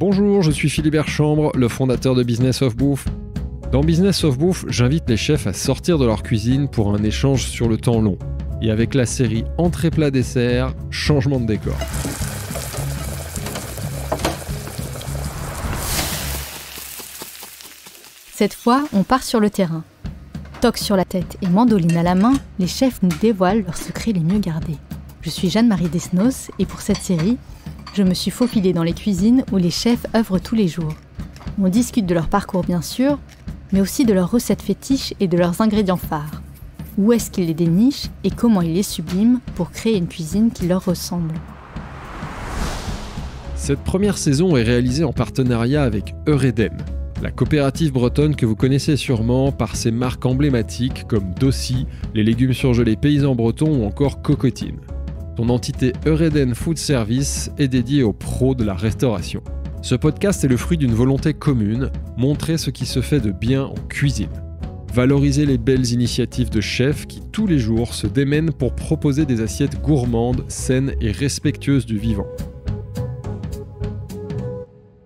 Bonjour, je suis Philibert Chambre, le fondateur de Business of Bouffe. Dans Business of Bouffe, j'invite les chefs à sortir de leur cuisine pour un échange sur le temps long. Et avec la série Entrée plat dessert, changement de décor. Cette fois, on part sur le terrain. Toque sur la tête et mandoline à la main, les chefs nous dévoilent leurs secrets les mieux gardés. Je suis Jeanne-Marie Desnos et pour cette série, je me suis faufilée dans les cuisines où les chefs œuvrent tous les jours. On discute de leur parcours bien sûr, mais aussi de leurs recettes fétiches et de leurs ingrédients phares. Où est-ce qu'ils les dénichent et comment ils les subliment pour créer une cuisine qui leur ressemble. Cette première saison est réalisée en partenariat avec Eureden, la coopérative bretonne que vous connaissez sûrement par ses marques emblématiques comme Dossi, les légumes surgelés paysans bretons ou encore Cocotine. Son entité Eureden Food Service est dédiée aux pros de la restauration. Ce podcast est le fruit d'une volonté commune, montrer ce qui se fait de bien en cuisine. Valoriser les belles initiatives de chefs qui, tous les jours, se démènent pour proposer des assiettes gourmandes, saines et respectueuses du vivant.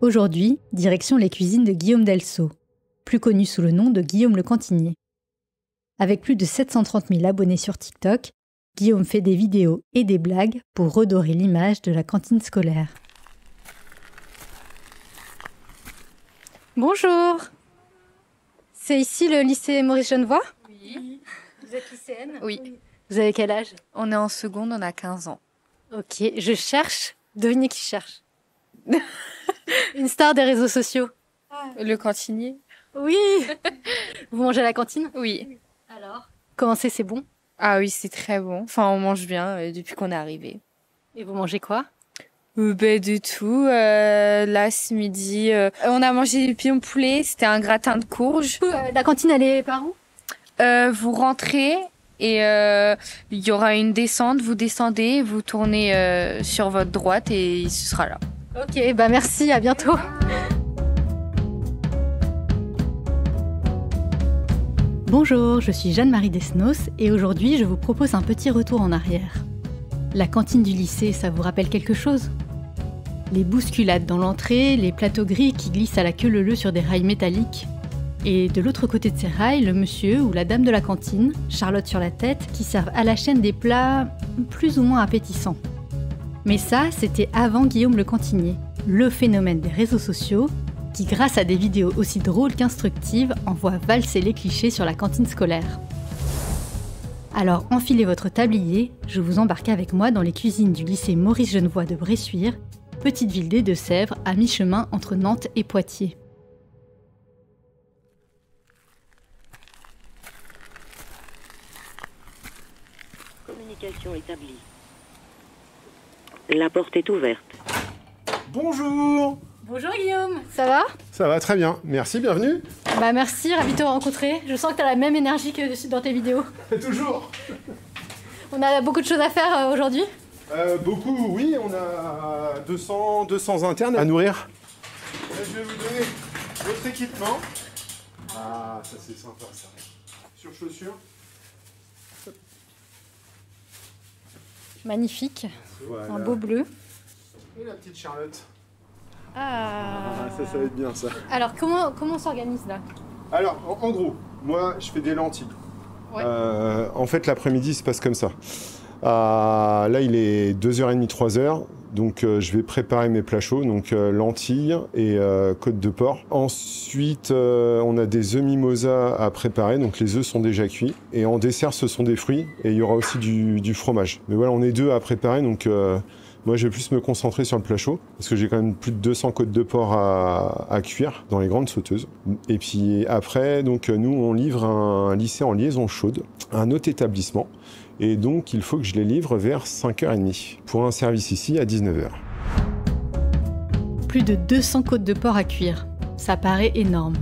Aujourd'hui, direction les cuisines de Guillaume Delceau, plus connu sous le nom de Guillaume le Cantinier. Avec plus de 730 000 abonnés sur TikTok, Guillaume fait des vidéos et des blagues pour redorer l'image de la cantine scolaire. Bonjour. C'est ici le lycée Maurice Genevoix ? Oui. Vous êtes lycéenne ? Oui. Vous avez quel âge ? On est en seconde, on a 15 ans. Ok, je cherche. Devinez qui je cherche. Une star des réseaux sociaux. Le cantinier ? Oui. Vous mangez à la cantine ? Oui. Alors ? Comment c'est bon ? Ah oui, c'est très bon. Enfin, on mange bien depuis qu'on est arrivé. Et vous mangez quoi ? De tout. Là, ce midi, on a mangé du pion poulet. C'était un gratin de courge. La cantine, elle est par où ? Vous rentrez et il y aura une descente. Vous descendez, vous tournez sur votre droite et ce sera là. Ok, merci, à bientôt. Bonjour, je suis Jeanne-Marie Desnos et aujourd'hui je vous propose un petit retour en arrière. La cantine du lycée, ça vous rappelle quelque chose ? Les bousculades dans l'entrée, les plateaux gris qui glissent à la queue leu-leu sur des rails métalliques. Et de l'autre côté de ces rails, le monsieur ou la dame de la cantine, Charlotte sur la tête, qui servent à la chaîne des plats plus ou moins appétissants. Mais ça, c'était avant Guillaume le Cantinier, le phénomène des réseaux sociaux, qui grâce à des vidéos aussi drôles qu'instructives, envoie valser les clichés sur la cantine scolaire. Alors enfilez votre tablier, je vous embarque avec moi dans les cuisines du lycée Maurice Genevoix de Bressuire, petite ville des Deux-Sèvres à mi-chemin entre Nantes et Poitiers. Communication établie. La porte est ouverte. Bonjour! Bonjour Guillaume, ça va ? Ça va très bien, merci, bienvenue. Merci, ravi de te rencontrer. Je sens que tu as la même énergie que dans tes vidéos. Toujours. On a beaucoup de choses à faire aujourd'hui. Beaucoup, oui, on a 200 internes à nourrir. Je vais vous donner votre équipement. Ah, ça c'est sympa ça. Sur chaussures. Magnifique, Voilà. un beau bleu. Et la petite Charlotte. Ah, Ça va être bien ça. Alors comment on s'organise là ? Alors, en gros, moi je fais des lentilles. Ouais. En fait, l'après-midi se passe comme ça. Là, il est 2h30, 3h. Donc, je vais préparer mes plats chauds. Donc, lentilles et côte de porc. Ensuite, on a des œufs mimosa à préparer. Donc, les œufs sont déjà cuits. Et en dessert, ce sont des fruits. Et il y aura aussi du fromage. Mais voilà, on est deux à préparer. Donc, moi, je vais plus me concentrer sur le plat chaud. Parce que j'ai quand même plus de 200 côtes de porc à cuire dans les grandes sauteuses. Et puis après, donc, nous, on livre un lycée en liaison chaude, un autre établissement. Et donc, il faut que je les livre vers 5h30 pour un service ici à 19h. Plus de 200 côtes de porc à cuire. Ça paraît énorme.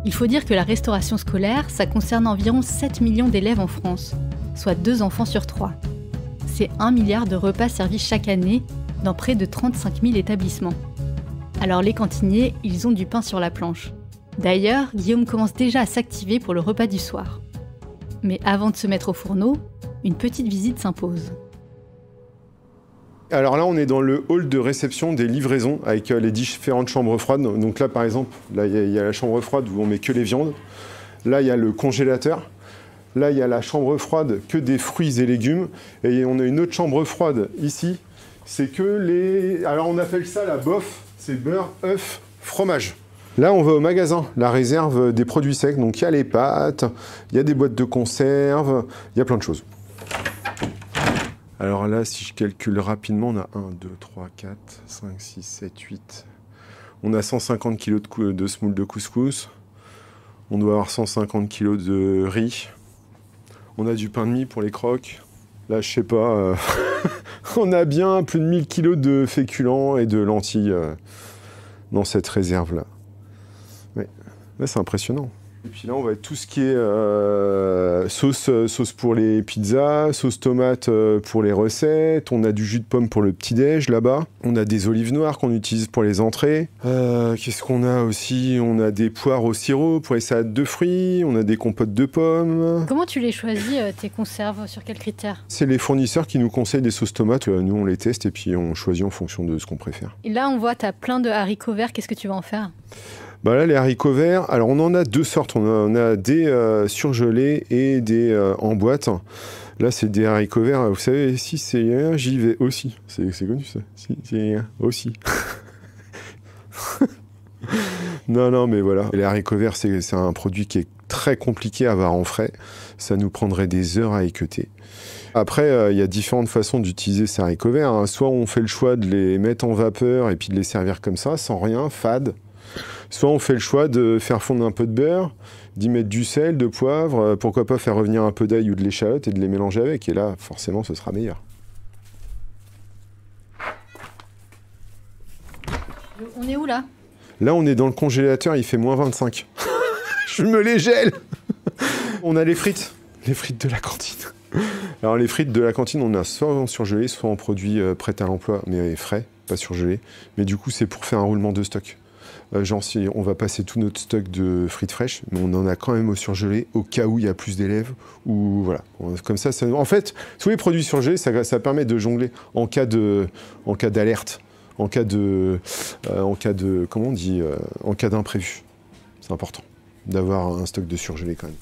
Il faut dire que la restauration scolaire, ça concerne environ 7 millions d'élèves en France, soit 2 enfants sur 3. C'est 1 milliard de repas servis chaque année dans près de 35 000 établissements. Alors les cantiniers, ils ont du pain sur la planche. D'ailleurs, Guillaume commence déjà à s'activer pour le repas du soir. Mais avant de se mettre au fourneau, une petite visite s'impose. Alors là, on est dans le hall de réception des livraisons avec les différentes chambres froides. Donc là, par exemple, là, il y a la chambre froide où on met que les viandes. Là, il y a le congélateur. Là, il y a la chambre froide que des fruits et légumes. Et on a une autre chambre froide ici. C'est que les... Alors, on appelle ça la bof. C'est beurre, œuf, fromage. Là, on va au magasin, la réserve des produits secs. Donc, il y a les pâtes, il y a des boîtes de conserve, il y a plein de choses. Alors là, si je calcule rapidement, on a 1, 2, 3, 4, 5, 6, 7, 8. On a 150 kg de semoule de couscous. On doit avoir 150 kg de riz. On a du pain de mie pour les croques. Là, je sais pas, on a bien plus de 1000 kg de féculents et de lentilles dans cette réserve-là. Ouais, c'est impressionnant. Et puis là, on va être tout ce qui est sauce pour les pizzas, sauce tomate pour les recettes. On a du jus de pomme pour le petit-déj là-bas. On a des olives noires qu'on utilise pour les entrées. Qu'est-ce qu'on a aussi? On a des poires au sirop pour les salades de fruits. On a des compotes de pommes. Comment tu les choisis, tes conserves? Sur quels critères? C'est les fournisseurs qui nous conseillent des sauces tomates. Nous, on les teste et puis on choisit en fonction de ce qu'on préfère. Et là, on voit, tu as plein de haricots verts. Qu'est-ce que tu vas en faire? Bah là, les haricots verts, alors on en a deux sortes. On a des surgelés et des en boîte. Là, c'est des haricots verts. Vous savez, si c'est j'y vais aussi. C'est connu ça. Si c'est aussi. Non, mais voilà. Les haricots verts, c'est un produit qui est très compliqué à avoir en frais. Ça nous prendrait des heures à équeuter. Après, il y a différentes façons d'utiliser ces haricots verts, hein. Soit on fait le choix de les mettre en vapeur et puis de les servir comme ça, sans rien, fade. Soit on fait le choix de faire fondre un peu de beurre, d'y mettre du sel, de poivre, pourquoi pas faire revenir un peu d'ail ou de l'échalote et de les mélanger avec. Et là, forcément, ce sera meilleur. On est où là? Là, on est dans le congélateur, il fait moins 25. Je me les gèle. On a les frites de la cantine. Alors les frites de la cantine, on a soit en surgelé, soit en produit prêt à l'emploi, mais frais, pas surgelé. Mais du coup, c'est pour faire un roulement de stock. Genre si on va passer tout notre stock de frites fraîches, mais on en a quand même au surgelé au cas où il y a plus d'élèves ou voilà. Comme ça, en fait, tous les produits surgelés, ça permet de jongler en cas d'alerte, en cas de comment on dit, en cas d'imprévu. C'est important d'avoir un stock de surgelé quand même.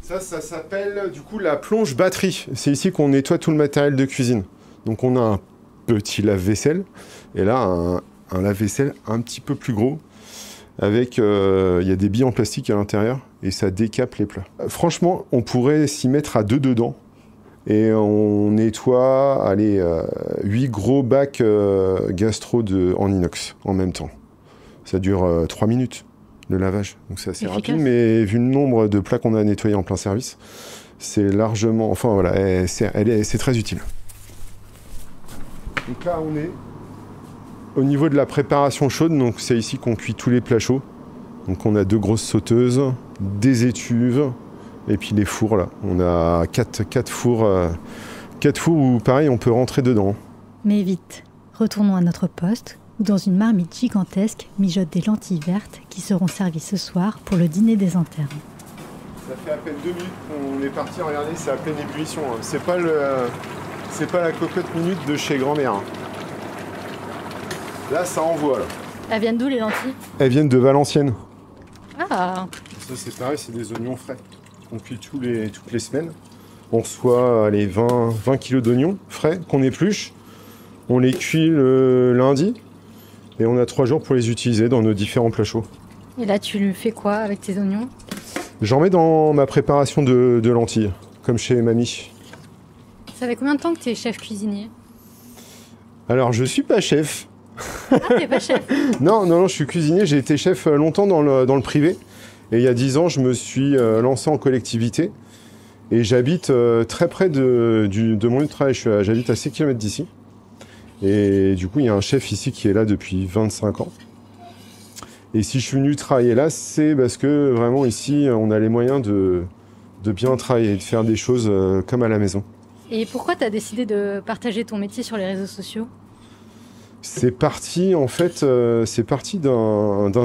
Ça s'appelle du coup la plonge batterie. C'est ici qu'on nettoie tout le matériel de cuisine. Donc on a un petit lave-vaisselle et là un lave-vaisselle un petit peu plus gros avec il y a des billes en plastique à l'intérieur et ça décape les plats. Franchement, on pourrait s'y mettre à deux dedans et on nettoie 8 gros bacs gastro en inox en même temps. Ça dure 3 minutes le lavage, donc c'est assez rapide, mais vu le nombre de plats qu'on a nettoyés en plein service, c'est largement, enfin voilà, c'est très utile. Donc là on est au niveau de la préparation chaude, donc c'est ici qu'on cuit tous les plats chauds. Donc on a 2 grosses sauteuses, des étuves, et puis les fours là. On a 4 fours où pareil on peut rentrer dedans. Mais vite, retournons à notre poste, où dans une marmite gigantesque mijotent des lentilles vertes qui seront servies ce soir pour le dîner des internes. Ça fait à peine 2 minutes qu'on est parti, regardez, c'est à pleine ébullition. Hein. C'est pas la cocotte minute de chez grand-mère. Hein. Là, ça envoie. Là. Elles viennent d'où les lentilles? Elles viennent de Valenciennes. Ah. Ça, c'est pareil, c'est des oignons frais. On cuit toutes les semaines. On reçoit les 20 kg d'oignons frais qu'on épluche. On les cuit le lundi. Et on a 3 jours pour les utiliser dans nos différents plats chauds. Et là, tu fais quoi avec tes oignons? J'en mets dans ma préparation de lentilles, comme chez mamie. Ça fait combien de temps que tu es chef cuisinier? Alors, je suis pas chef. Ah, t'es pas chef? Non, je suis cuisinier. J'ai été chef longtemps dans le privé. Et il y a 10 ans, je me suis lancé en collectivité. Et j'habite très près de mon lieu de travail. J'habite à 6 km d'ici. Et du coup, il y a un chef ici qui est là depuis 25 ans. Et si je suis venu travailler là, c'est parce que vraiment ici, on a les moyens de bien travailler, de faire des choses comme à la maison. Et pourquoi tu as décidé de partager ton métier sur les réseaux sociaux? C'est parti d'un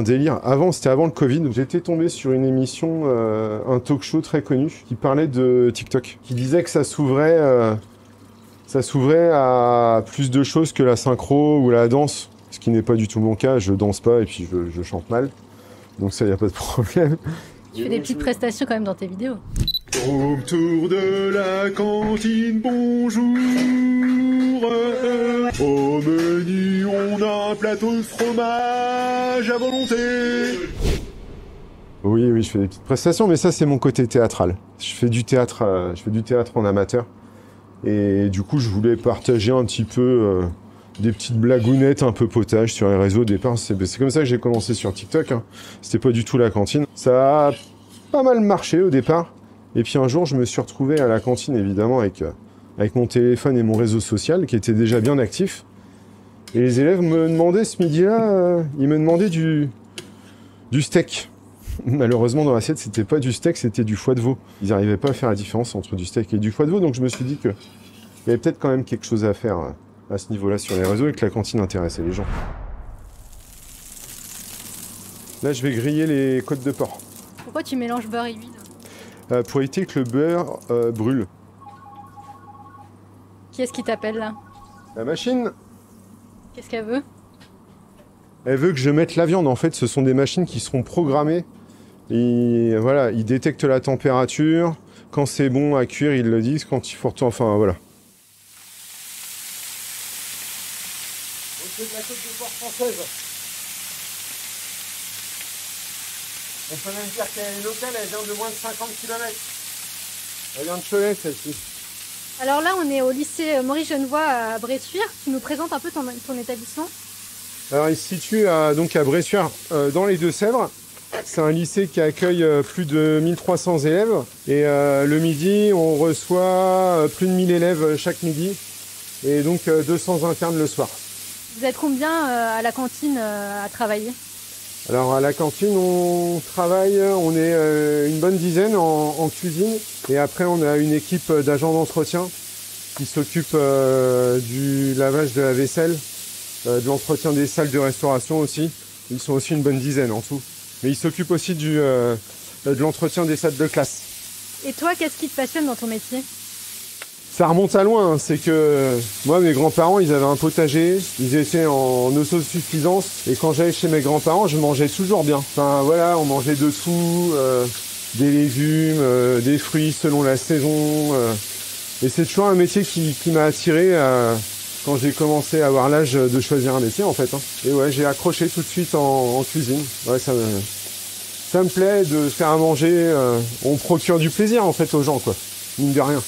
délire. C'était avant le Covid. J'étais tombé sur une émission, un talk show très connu, qui parlait de TikTok, qui disait que ça s'ouvrait ça s'ouvrait à plus de choses que la synchro ou la danse, ce qui n'est pas du tout mon cas. Je danse pas et puis je chante mal, donc ça, y a pas de problème. Tu fais des petites prestations quand même dans tes vidéos. Autour de la cantine, bonjour. Au menu, on a un plateau de fromage à volonté. Oui, je fais des petites prestations, mais ça, c'est mon côté théâtral. Je fais du théâtre en amateur. Et du coup, je voulais partager un petit peu des petites blagounettes un peu potages sur les réseaux. Au départ, c'est comme ça que j'ai commencé sur TikTok. Hein. C'était pas du tout la cantine. Ça a pas mal marché au départ. Et puis un jour, je me suis retrouvé à la cantine, évidemment, avec mon téléphone et mon réseau social, qui était déjà bien actif. Et les élèves me demandaient, ce midi-là, ils me demandaient du steak. Malheureusement, dans l'assiette, c'était pas du steak, c'était du foie de veau. Ils n'arrivaient pas à faire la différence entre du steak et du foie de veau, donc je me suis dit qu'il y avait peut-être quand même quelque chose à faire à ce niveau-là sur les réseaux et que la cantine intéressait les gens. Là, je vais griller les côtes de porc. Pourquoi tu mélanges beurre et huile? Pour éviter que le beurre brûle. Qui est-ce qui t'appelle là? La machine, Qu'est-ce qu'elle veut? elle veut que je mette la viande. En fait, ce sont des machines qui seront programmées. Et voilà, ils détectent la température. Quand c'est bon à cuire, ils le disent. Quand il faut retourner, enfin voilà. C'est de la côte de porc française. On peut même dire qu'elle est locale, elle vient de moins de 50 km. Elle vient de Cholet, celle-ci. Alors là, on est au lycée Maurice Genevoix à Bressuire. Tu nous présentes un peu ton établissement? Alors, il se situe donc à Bressuire, dans les Deux-Sèvres. C'est un lycée qui accueille plus de 1300 élèves. Et le midi, on reçoit plus de 1000 élèves chaque midi. Et donc 200 internes le soir. Vous êtes combien à la cantine à travailler? Alors à la cantine, on travaille, on est une bonne dizaine en cuisine. Et après, on a une équipe d'agents d'entretien qui s'occupe du lavage de la vaisselle, de l'entretien des salles de restauration aussi. Ils sont aussi une bonne dizaine en tout. Mais ils s'occupent aussi de l'entretien des salles de classe. Et toi, qu'est-ce qui te passionne dans ton métier? Ça remonte à loin, hein. C'est que moi, mes grands-parents, ils avaient un potager, ils étaient en autosuffisance, et quand j'allais chez mes grands-parents, je mangeais toujours bien. Enfin voilà, on mangeait de tout, des légumes, des fruits selon la saison, et c'est toujours un métier qui m'a attiré quand j'ai commencé à avoir l'âge de choisir un métier en fait. Hein. Et ouais, j'ai accroché tout de suite en cuisine. Ouais, ça me plaît de faire à manger, on procure du plaisir en fait aux gens quoi, mine de rien.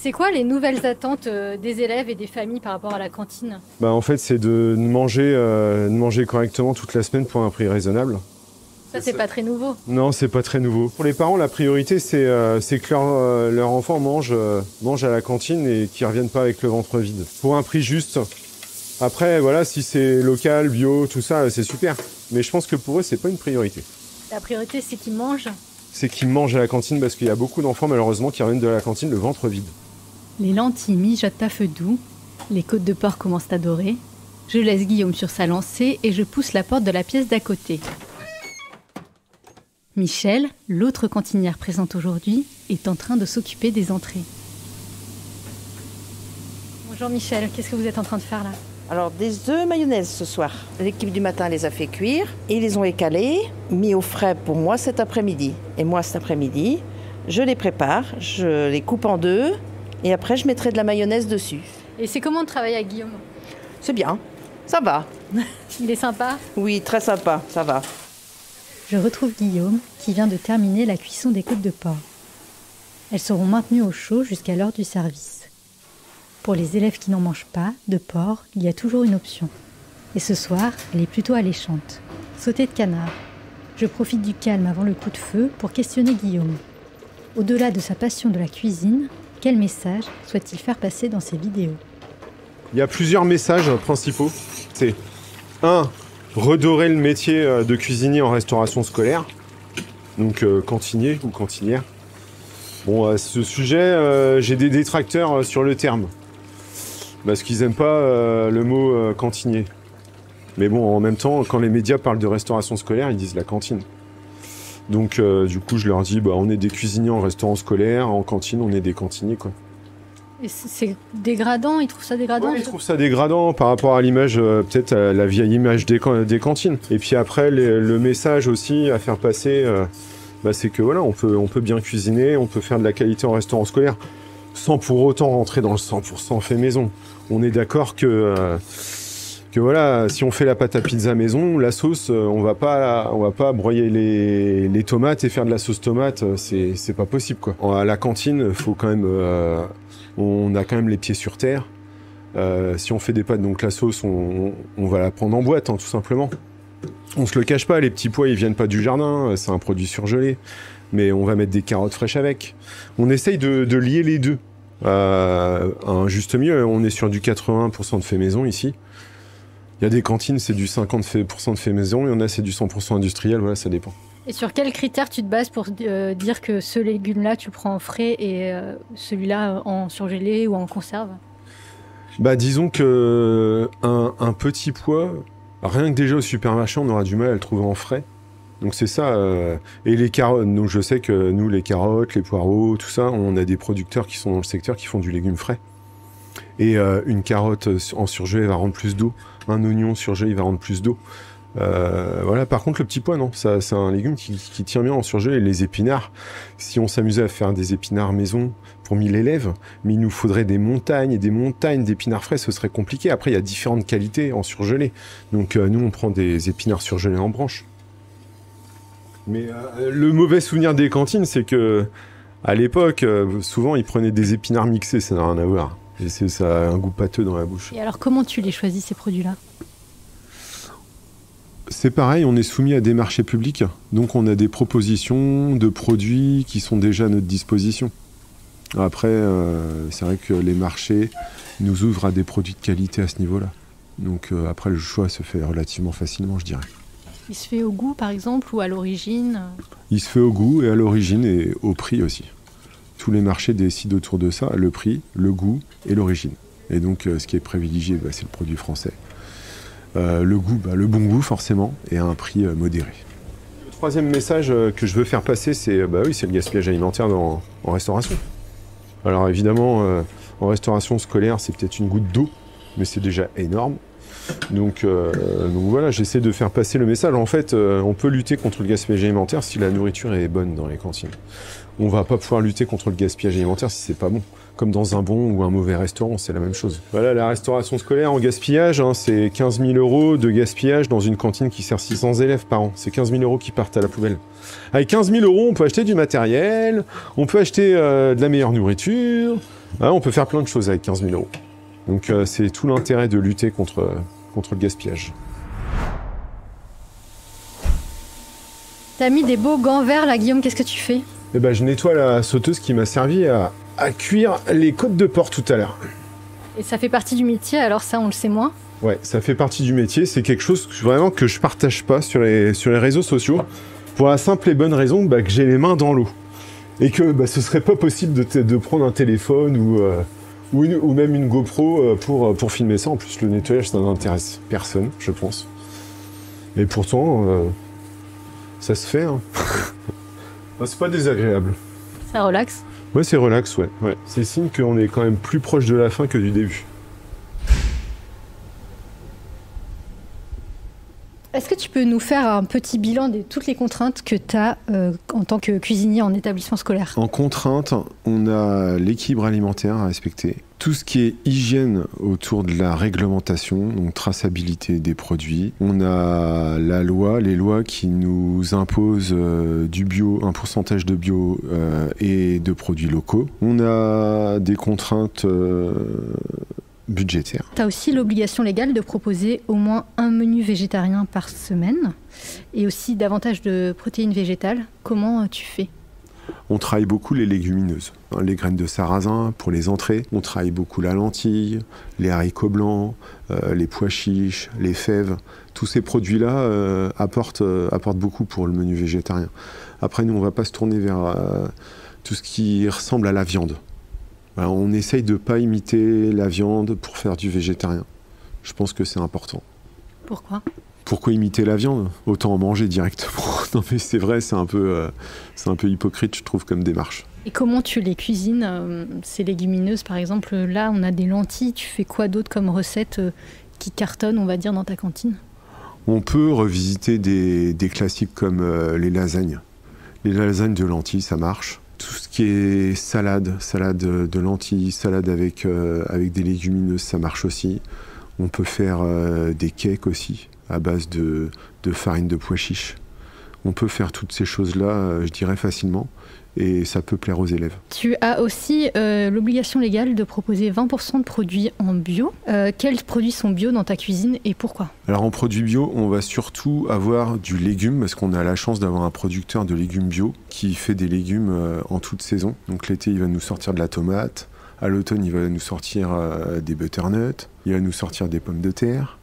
C'est quoi les nouvelles attentes des élèves et des familles par rapport à la cantine? Bah en fait, c'est de manger correctement toute la semaine pour un prix raisonnable. Ça, c'est pas très nouveau. Non, c'est pas très nouveau. Pour les parents, la priorité, c'est que leur enfant mange à la cantine et qu'ils reviennent pas avec le ventre vide. Pour un prix juste. Après, voilà, si c'est local, bio, tout ça, c'est super. Mais je pense que pour eux, c'est pas une priorité. La priorité, c'est qu'ils mangent. C'est qu'ils mangent à la cantine parce qu'il y a beaucoup d'enfants, malheureusement, qui reviennent de la cantine le ventre vide. Les lentilles mijotent à feu doux, les côtes de porc commencent à dorer. Je laisse Guillaume sur sa lancée et je pousse la porte de la pièce d'à côté. Michel, l'autre cantinière présente aujourd'hui, est en train de s'occuper des entrées. Bonjour Michel, qu'est-ce que vous êtes en train de faire là? Alors, des œufs mayonnaise ce soir. L'équipe du matin les a fait cuire et ils les ont écalés, mis au frais pour moi cet après-midi. Et moi, cet après-midi, je les prépare, je les coupe en deux et après, je mettrai de la mayonnaise dessus. Et c'est comment de travailler avec Guillaume? C'est bien, ça va. Il est sympa? Oui, très sympa, ça va. Je retrouve Guillaume qui vient de terminer la cuisson des côtes de porc. Elles seront maintenues au chaud jusqu'à l'heure du service. Pour les élèves qui n'en mangent pas de porc, il y a toujours une option. Et ce soir, elle est plutôt alléchante. Sauté de canard. Je profite du calme avant le coup de feu pour questionner Guillaume. Au-delà de sa passion de la cuisine, quel message souhaite-t-il faire passer dans ses vidéos? Il y a plusieurs messages principaux. C'est 1. Redorer le métier de cuisinier en restauration scolaire. Donc cantinier ou cantinière. Bon, à ce sujet, j'ai des détracteurs sur le terme. Parce qu'ils n'aiment pas le mot cantinier. Mais bon, en même temps, quand les médias parlent de restauration scolaire, ils disent la cantine. Donc du coup, je leur dis, on est des cuisiniers en restaurant scolaire, en cantine, on est des cantiniers, quoi. Et c'est dégradant, ils trouvent ça dégradant? Ouais, ils trouvent ça dégradant par rapport à l'image, peut-être à la vieille image des cantines. Et puis après, le message aussi à faire passer, c'est que voilà, on peut bien cuisiner, on peut faire de la qualité en restaurant scolaire, sans pour autant rentrer dans le 100% fait maison. On est d'accord que voilà, si on fait la pâte à pizza maison, la sauce, on va pas broyer les tomates et faire de la sauce tomate, c'est pas possible, quoi. À la cantine, faut quand même, on a quand même les pieds sur terre. Si on fait des pâtes, donc la sauce, on va la prendre en boîte, hein, tout simplement. On se le cache pas, les petits pois, ils viennent pas du jardin, c'est un produit surgelé. Mais on va mettre des carottes fraîches avec. On essaye de lier les deux. Un juste milieu, on est sur du 80% de fait maison ici. Il y a des cantines, c'est du 50% de fait maison, il y en a, c'est du 100% industriel, voilà, ça dépend. Et sur quels critères tu te bases pour dire que ce légume-là, tu le prends en frais et celui-là en surgelé ou en conserve? Disons que un petit pois, rien que déjà au supermarché, on aura du mal à le trouver en frais. Donc c'est ça. Et les carottes, donc je sais que nous, les carottes, les poireaux, tout ça, on a des producteurs qui sont dans le secteur qui font du légume frais. Et une carotte en surgelé va rendre plus d'eau. Un oignon surgelé, il va rendre plus d'eau. Voilà. Par contre, le petit pois, non. Ça, c'est un légume qui tient bien en surgelé. Et les épinards, si on s'amusait à faire des épinards maison pour 1000 élèves, mais il nous faudrait des montagnes et des montagnes d'épinards frais, ce serait compliqué. Après, il y a différentes qualités en surgelé. Donc nous, on prend des épinards surgelés en branches. Mais le mauvais souvenir des cantines, c'est que à l'époque, souvent, ils prenaient des épinards mixés, ça n'a rien à voir. Et ça a un goût pâteux dans la bouche. Et alors, comment tu les choisis, ces produits-là? C'est pareil, on est soumis à des marchés publics, donc on a des propositions de produits qui sont déjà à notre disposition. Après, c'est vrai que les marchés nous ouvrent à des produits de qualité à ce niveau-là. Donc après, le choix se fait relativement facilement, je dirais. Il se fait au goût, par exemple, ou à l'origine? Il se fait au goût et à l'origine et au prix aussi. Tous les marchés décident autour de ça, le prix, le goût et l'origine. Et donc, ce qui est privilégié, c'est le produit français. Le goût, le bon goût forcément, et à un prix modéré. Le troisième message que je veux faire passer, c'est c'est le gaspillage alimentaire en restauration. Alors évidemment, en restauration scolaire, c'est peut-être une goutte d'eau, mais c'est déjà énorme. Donc voilà, j'essaie de faire passer le message. En fait, on peut lutter contre le gaspillage alimentaire si la nourriture est bonne dans les cantines. On va pas pouvoir lutter contre le gaspillage alimentaire si c'est pas bon. Comme dans un bon ou un mauvais restaurant, c'est la même chose. Voilà, la restauration scolaire en gaspillage, c'est 15 000 € de gaspillage dans une cantine qui sert 600 élèves par an. C'est 15 000 € qui partent à la poubelle. Avec 15 000 €, on peut acheter du matériel, on peut acheter de la meilleure nourriture, on peut faire plein de choses avec 15 000 €. Donc c'est tout l'intérêt de lutter contre le gaspillage. T'as mis des beaux gants verts là, Guillaume, qu'est-ce que tu fais? Je nettoie la sauteuse qui m'a servi à cuire les côtes de porc tout à l'heure. Et ça fait partie du métier, alors ça on le sait moins? Ouais, ça fait partie du métier, c'est quelque chose vraiment que je partage pas sur les réseaux sociaux, pour la simple et bonne raison que j'ai les mains dans l'eau. Et que ce serait pas possible de prendre un téléphone ou même une GoPro pour filmer ça. En plus, le nettoyage, ça n'intéresse personne, je pense. Et pourtant, ça se fait. Hein. C'est pas désagréable. Ça relaxe? Ouais, c'est relax, ouais. C'est signe qu'on est quand même plus proche de la fin que du début. Est-ce que tu peux nous faire un petit bilan de toutes les contraintes que tu as en tant que cuisinier en établissement scolaire? En contrainte, on a l'équilibre alimentaire à respecter. Tout ce qui est hygiène autour de la réglementation, donc traçabilité des produits. On a la loi, les lois qui nous imposent du bio, un pourcentage de bio et de produits locaux. On a des contraintes budgétaire. Tu as aussi l'obligation légale de proposer au moins un menu végétarien par semaine et aussi davantage de protéines végétales. Comment tu fais? On travaille beaucoup les légumineuses, les graines de sarrasin pour les entrées. On travaille beaucoup la lentille, les haricots blancs, les pois chiches, les fèves. Tous ces produits-là apportent beaucoup pour le menu végétarien. Après, nous, on ne va pas se tourner vers tout ce qui ressemble à la viande. Alors, on essaye de ne pas imiter la viande pour faire du végétarien. Je pense que c'est important. Pourquoi ? Pourquoi imiter la viande? Autant en manger directement. Non mais c'est vrai, c'est un peu hypocrite, je trouve, comme démarche. Et comment tu les cuisines, ces légumineuses par exemple? Là, on a des lentilles. Tu fais quoi d'autre comme recette qui cartonne, on va dire, dans ta cantine? On peut revisiter des classiques comme les lasagnes. Les lasagnes de lentilles, ça marche. Tout ce qui est salade de lentilles, salade avec des légumineuses, ça marche aussi. On peut faire des cakes aussi, à base de farine de pois chiches. On peut faire toutes ces choses-là, je dirais, facilement, et ça peut plaire aux élèves. Tu as aussi l'obligation légale de proposer 20% de produits en bio. Quels produits sont bio dans ta cuisine et pourquoi? Alors en produits bio, on va surtout avoir du légume, parce qu'on a la chance d'avoir un producteur de légumes bio qui fait des légumes en toute saison. Donc l'été, il va nous sortir de la tomate. À l'automne, il va nous sortir des butternuts. Il va nous sortir des pommes de terre.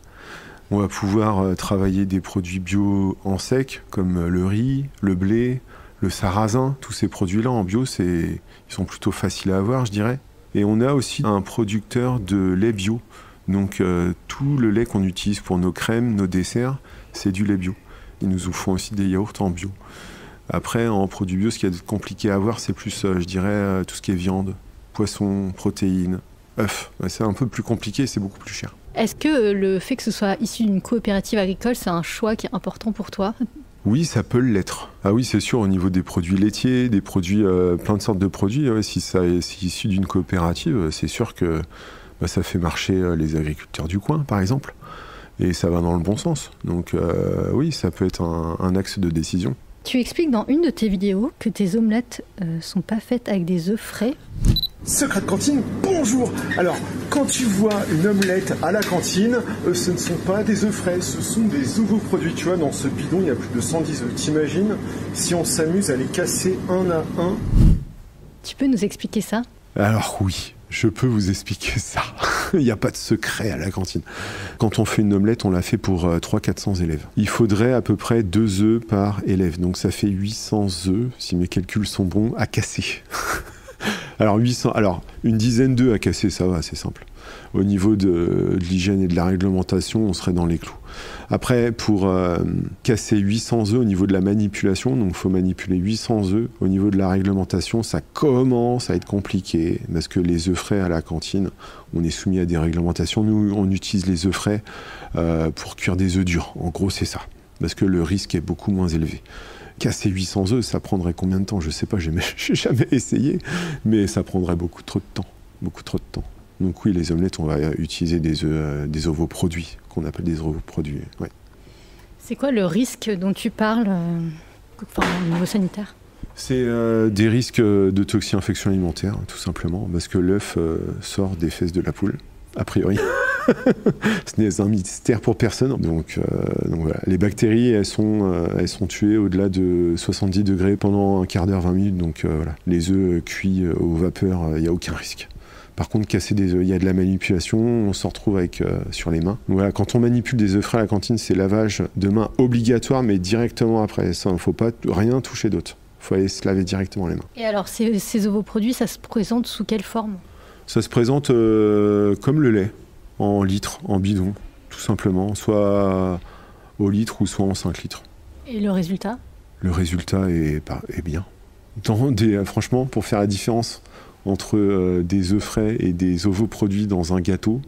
On va pouvoir travailler des produits bio en sec, comme le riz, le blé, le sarrasin. Tous ces produits-là en bio, ils sont plutôt faciles à avoir, je dirais. Et on a aussi un producteur de lait bio. Donc tout le lait qu'on utilise pour nos crèmes, nos desserts, c'est du lait bio. Ils nous font aussi des yaourts en bio. Après, en produits bio, ce qui est compliqué à avoir, c'est plus, je dirais, tout ce qui est viande, poisson, protéines, œufs. C'est un peu plus compliqué, c'est beaucoup plus cher. Est-ce que le fait que ce soit issu d'une coopérative agricole, c'est un choix qui est important pour toi? Oui, ça peut l'être. Ah oui, c'est sûr, au niveau des produits laitiers, des produits, plein de sortes de produits, si c'est issu d'une coopérative, c'est sûr que ça fait marcher les agriculteurs du coin, par exemple. Et ça va dans le bon sens. Donc oui, ça peut être un axe de décision. Tu expliques dans une de tes vidéos que tes omelettes sont pas faites avec des œufs frais. Secret de cantine, bonjour. Alors, quand tu vois une omelette à la cantine, ce ne sont pas des œufs frais, ce sont des ovoproduits. Tu vois, dans ce bidon, il y a plus de 110 œufs. T'imagines si on s'amuse à les casser un à un? Tu peux nous expliquer ça? Alors oui, je peux vous expliquer ça. Il n'y a pas de secret à la cantine. Quand on fait une omelette, on la fait pour 300-400 élèves. Il faudrait à peu près 2 œufs par élève. Donc ça fait 800 œufs, si mes calculs sont bons, à casser. Alors une dizaine d'œufs à casser, ça va, c'est simple. Au niveau de l'hygiène et de la réglementation, on serait dans les clous. Après, pour casser 800 œufs au niveau de la manipulation, donc il faut manipuler 800 œufs, au niveau de la réglementation, ça commence à être compliqué, parce que les œufs frais à la cantine, on est soumis à des réglementations. Nous, on utilise les œufs frais pour cuire des œufs durs. En gros, c'est ça, parce que le risque est beaucoup moins élevé. Casser 800 œufs, ça prendrait combien de temps? Je sais pas, j'ai jamais essayé, mais ça prendrait beaucoup trop de temps. Beaucoup trop de temps. Donc oui, les omelettes, on va utiliser des ovoproduits, qu'on appelle des ovoproduits. Ouais. C'est quoi le risque dont tu parles au niveau sanitaire? C'est des risques de toxi-infection alimentaire, tout simplement, parce que l'œuf sort des fesses de la poule, a priori. Ce n'est un mystère pour personne. Donc voilà. Les bactéries, elles sont tuées au-delà de 70 degrés pendant un quart d'heure, 20 minutes. Donc voilà. Les œufs cuits aux vapeurs, il n'y a aucun risque. Par contre, casser des œufs, il y a de la manipulation, on se retrouve avec sur les mains. Donc voilà, quand on manipule des œufs frais à la cantine, c'est lavage de main obligatoire, mais directement après. Ça, il ne faut pas rien toucher d'autre. Il faut aller se laver directement les mains. Et alors, ces ovoproduits, ça se présente sous quelle forme? Ça se présente comme le lait. En litres, en bidon, tout simplement, soit au litre ou soit en 5 litres. Et le résultat? Le résultat est bien. Franchement, pour faire la différence entre des œufs frais et des ovoproduits dans un gâteau,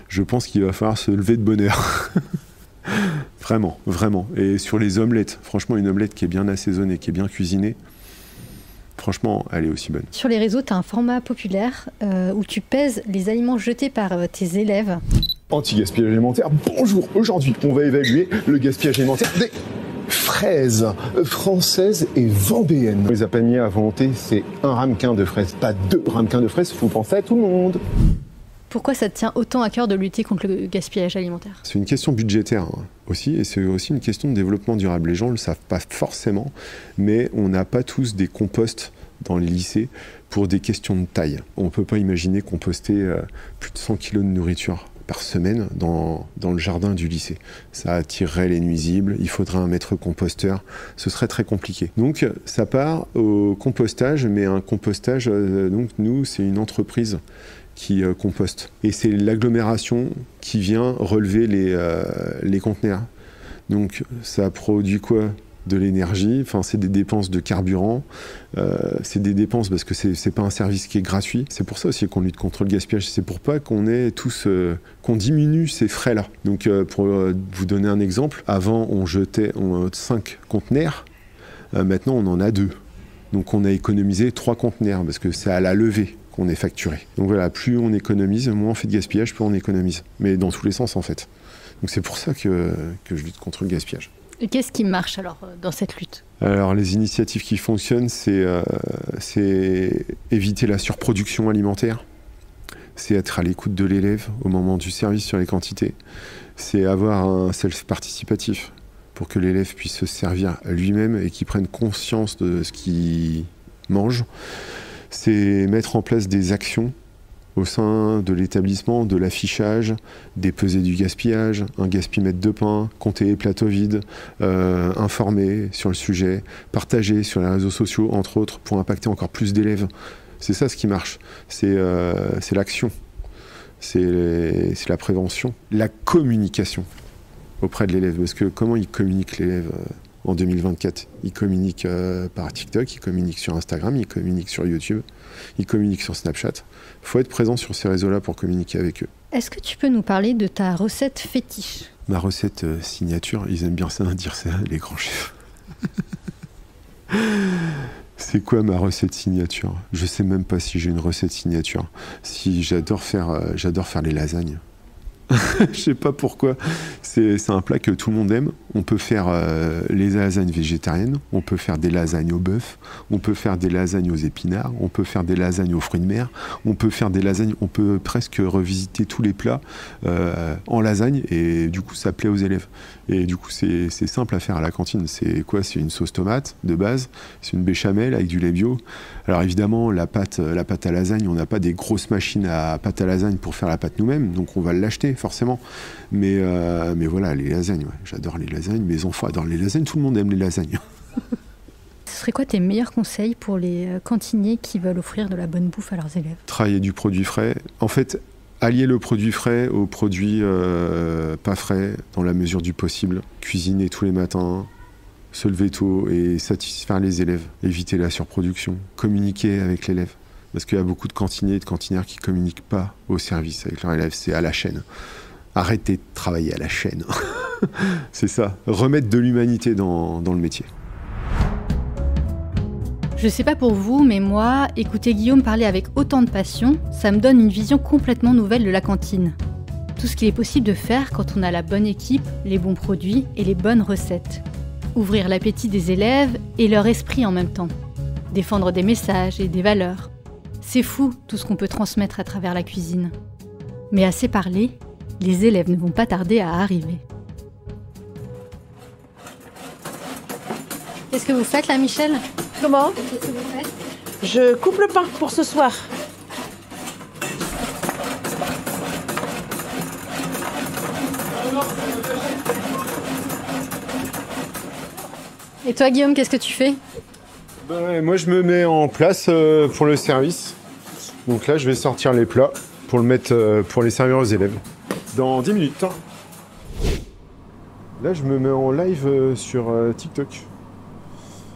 je pense qu'il va falloir se lever de bonne heure. Vraiment, vraiment. Et sur les omelettes, franchement, une omelette qui est bien assaisonnée, qui est bien cuisinée, franchement, elle est aussi bonne. Sur les réseaux, tu as un format populaire où tu pèses les aliments jetés par tes élèves. Anti-gaspillage alimentaire, bonjour. Aujourd'hui, on va évaluer le gaspillage alimentaire des fraises françaises et vendéennes. Les apaniers à volonté, c'est un ramequin de fraises, pas 2 ramequins de fraises, il faut penser à tout le monde. Pourquoi ça te tient autant à cœur de lutter contre le gaspillage alimentaire? C'est une question budgétaire aussi, et c'est aussi une question de développement durable. Les gens ne le savent pas forcément, mais on n'a pas tous des composts dans les lycées pour des questions de taille. On ne peut pas imaginer composter plus de 100 kg de nourriture par semaine dans le jardin du lycée. Ça attirerait les nuisibles, il faudrait un maître composteur, ce serait très compliqué. Donc ça part au compostage, mais un compostage, donc nous c'est une entreprise qui composte. Et c'est l'agglomération qui vient relever les conteneurs. Donc ça produit quoi? De l'énergie, enfin c'est des dépenses de carburant, c'est des dépenses parce que c'est pas un service qui est gratuit. C'est pour ça aussi qu'on lutte contre le gaspillage, c'est pour pas qu'on ait tous, qu'on diminue ces frais-là. Donc pour vous donner un exemple, avant on jetait 5 conteneurs, maintenant on en a 2. Donc on a économisé 3 conteneurs parce que c'est à la levée qu'on est facturé. Donc voilà, plus on économise, moins on fait de gaspillage, plus on économise. Mais dans tous les sens en fait. Donc c'est pour ça que je lutte contre le gaspillage. Et qu'est-ce qui marche alors dans cette lutte? Alors les initiatives qui fonctionnent, c'est éviter la surproduction alimentaire, c'est être à l'écoute de l'élève au moment du service sur les quantités, c'est avoir un self-participatif pour que l'élève puisse se servir lui-même et qu'il prenne conscience de ce qu'il mange, c'est mettre en place des actions au sein de l'établissement, de l'affichage, des pesées du gaspillage, un gaspillemètre de pain, compter les plateaux vides, informer sur le sujet, partager sur les réseaux sociaux, entre autres, pour impacter encore plus d'élèves. C'est ça ce qui marche, c'est l'action, c'est la prévention, la communication auprès de l'élève. Parce que comment il communique l'élève en 2024? Il communique par TikTok, il communique sur Instagram, il communique sur YouTube, il communique sur Snapchat. Il faut être présent sur ces réseaux-là pour communiquer avec eux. Est-ce que tu peux nous parler de ta recette fétiche? Ma recette signature, ils aiment bien ça, dire ça, les grands chefs. C'est quoi ma recette signature? Je sais même pas si j'ai une recette signature. Si j'adore faire les lasagnes. Je sais pas pourquoi. C'est un plat que tout le monde aime. On peut faire les lasagnes végétariennes, on peut faire des lasagnes au bœuf, on peut faire des lasagnes aux épinards, on peut faire des lasagnes aux fruits de mer, on peut faire des lasagnes, on peut presque revisiter tous les plats en lasagne et du coup ça plaît aux élèves. Et du coup c'est simple à faire à la cantine. C'est quoi? C'est une sauce tomate de base, c'est une béchamel avec du lait bio. Alors évidemment la pâte à lasagne, on n'a pas des grosses machines à pâte à lasagne pour faire la pâte nous-mêmes, donc on va l'acheter forcément. Mais voilà, les lasagnes, ouais. J'adore les lasagnes, mes enfants adorent les lasagnes, tout le monde aime les lasagnes. Ce serait quoi tes meilleurs conseils pour les cantiniers qui veulent offrir de la bonne bouffe à leurs élèves? Travailler du produit frais. En fait, allier le produit frais au produit pas frais dans la mesure du possible. Cuisiner tous les matins, se lever tôt et satisfaire les élèves. Éviter la surproduction. Communiquer avec l'élève. Parce qu'il y a beaucoup de cantiniers et de cantinières qui ne communiquent pas au service avec leurs élèves. C'est à la chaîne. Arrêtez de travailler à la chaîne. C'est ça. Remettre de l'humanité dans le métier. Je sais pas pour vous, mais moi, écouter Guillaume parler avec autant de passion, ça me donne une vision complètement nouvelle de la cantine. Tout ce qu'il est possible de faire quand on a la bonne équipe, les bons produits et les bonnes recettes. Ouvrir l'appétit des élèves et leur esprit en même temps. Défendre des messages et des valeurs. C'est fou tout ce qu'on peut transmettre à travers la cuisine. Mais assez parlé, les élèves ne vont pas tarder à arriver. Qu'est-ce que vous faites là, Michel? Comment? Qu'est-ce que vous faites? Je coupe le pain pour ce soir. Et toi, Guillaume, qu'est-ce que tu fais? Moi, je me mets en place pour le service. Donc là, je vais sortir les plats pour le mettre pour les servir aux élèves. Dans 10 minutes. Hein. Là, je me mets en live sur TikTok.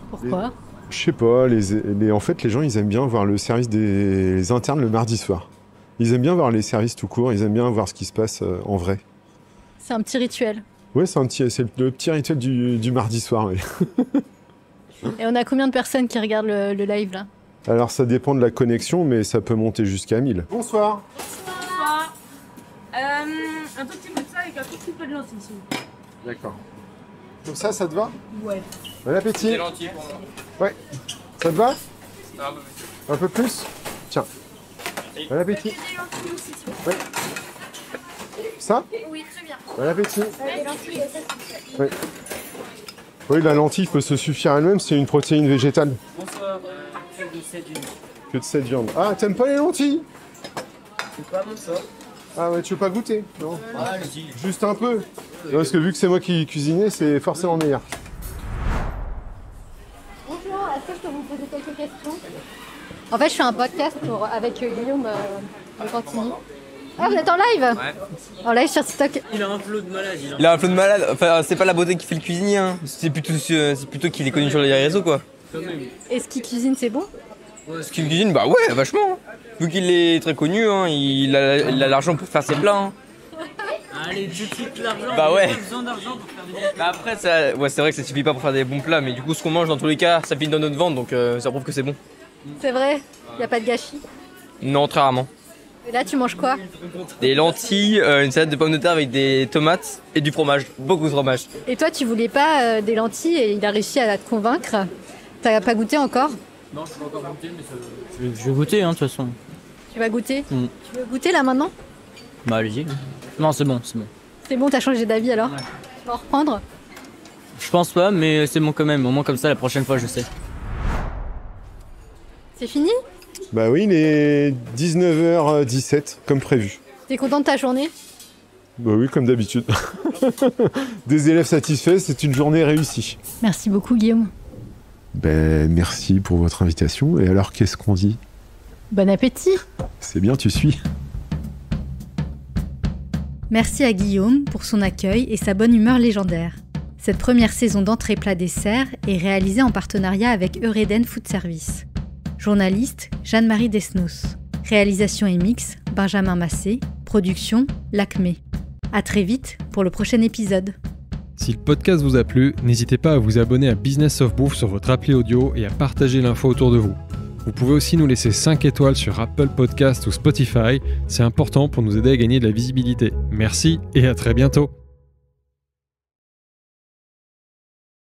Pourquoi? Je sais pas. En fait, les gens, ils aiment bien voir le service des internes le mardi soir. Ils aiment bien voir les services tout court. Ils aiment bien voir ce qui se passe en vrai. C'est un petit rituel. Ouais, c'est le petit rituel du mardi soir. Oui. Et on a combien de personnes qui regardent le live là? Alors, ça dépend de la connexion, mais ça peut monter jusqu'à 1000. Bonsoir. Bonsoir. Un tout petit peu de ça avec un tout petit peu de lentilles, s'il vous plaît. D'accord. Comme ça te va? Ouais. Bon appétit. Des lentilles pour moi. Ouais. Ça te va? Un peu plus. Un peu plus? Tiens. Bon appétit. Des lentilles aussi, s'il vous plaît. Ouais. Ça? Oui, très bien. Bon appétit. Des lentilles, ça, s'il vous plaît. Oui. Oui, la lentille peut se suffire elle-même, c'est une protéine végétale. Bonsoir. Que de cette viande. Que de cette viande. Ah, t'aimes pas les lentilles? C'est pas bon ça. Ah ouais, tu veux pas goûter? Non. Ah, allez-y. Juste un peu. Non, parce que vu que c'est moi qui cuisinais, c'est forcément meilleur. Bonjour, est-ce que je peux vous poser quelques questions? En fait, je fais un podcast avec Guillaume le cantinier. Ah, vous êtes en live? Ouais. En live sur TikTok. Il a un flot de malade. Il a un flot de malade. Enfin, c'est pas la beauté qui fait le cuisinier, hein. C'est plutôt qu'il est connu sur les réseaux, quoi. Et ce qu'il cuisine, c'est bon? Ce qu'il cuisine, bah ouais, vachement. Vu qu'il est très connu, hein, il a l'argent pour faire ses plats. Hein. Allez, tout de suite l'argent. Bah ouais. Il a besoin d'argent pour faire des bons plats. Bah après, c'est vrai que ça suffit pas pour faire des bons plats, mais du coup, ce qu'on mange dans tous les cas, ça finit dans notre ventre, donc ça prouve que c'est bon. C'est vrai? Y a pas de gâchis? Non, très rarement. Et là, tu manges quoi? Des lentilles, une salade de pommes de terre avec des tomates et du fromage. Beaucoup de fromage. Et toi, tu voulais pas des lentilles et il a réussi à te convaincre. T'as pas goûté encore? Non, je peux encore goûter, mais ça... Je vais goûter, hein, de toute façon. Tu vas goûter? Tu veux goûter là maintenant? Bah allez-y. Non, c'est bon, c'est bon. C'est bon, t'as changé d'avis alors? Ouais. Tu vas en reprendre? Je pense pas, mais c'est bon quand même. Au moins comme ça, la prochaine fois, je sais. C'est fini? Bah oui, il est 19h17, comme prévu. T'es content de ta journée? Bah oui, comme d'habitude. Des élèves satisfaits, c'est une journée réussie. Merci beaucoup, Guillaume. Ben, merci pour votre invitation. Et alors, qu'est-ce qu'on dit? Bon appétit! C'est bien, tu suis. Merci à Guillaume pour son accueil et sa bonne humeur légendaire. Cette première saison d'entrée plat dessert est réalisée en partenariat avec Eureden Food Service. Journaliste, Jeanne-Marie Desnos. Réalisation et mix, Benjamin Massé. Production, Lacmé. À très vite pour le prochain épisode. Si le podcast vous a plu, n'hésitez pas à vous abonner à Business of Bouffe sur votre appli audio et à partager l'info autour de vous. Vous pouvez aussi nous laisser 5 étoiles sur Apple Podcast ou Spotify, c'est important pour nous aider à gagner de la visibilité. Merci et à très bientôt.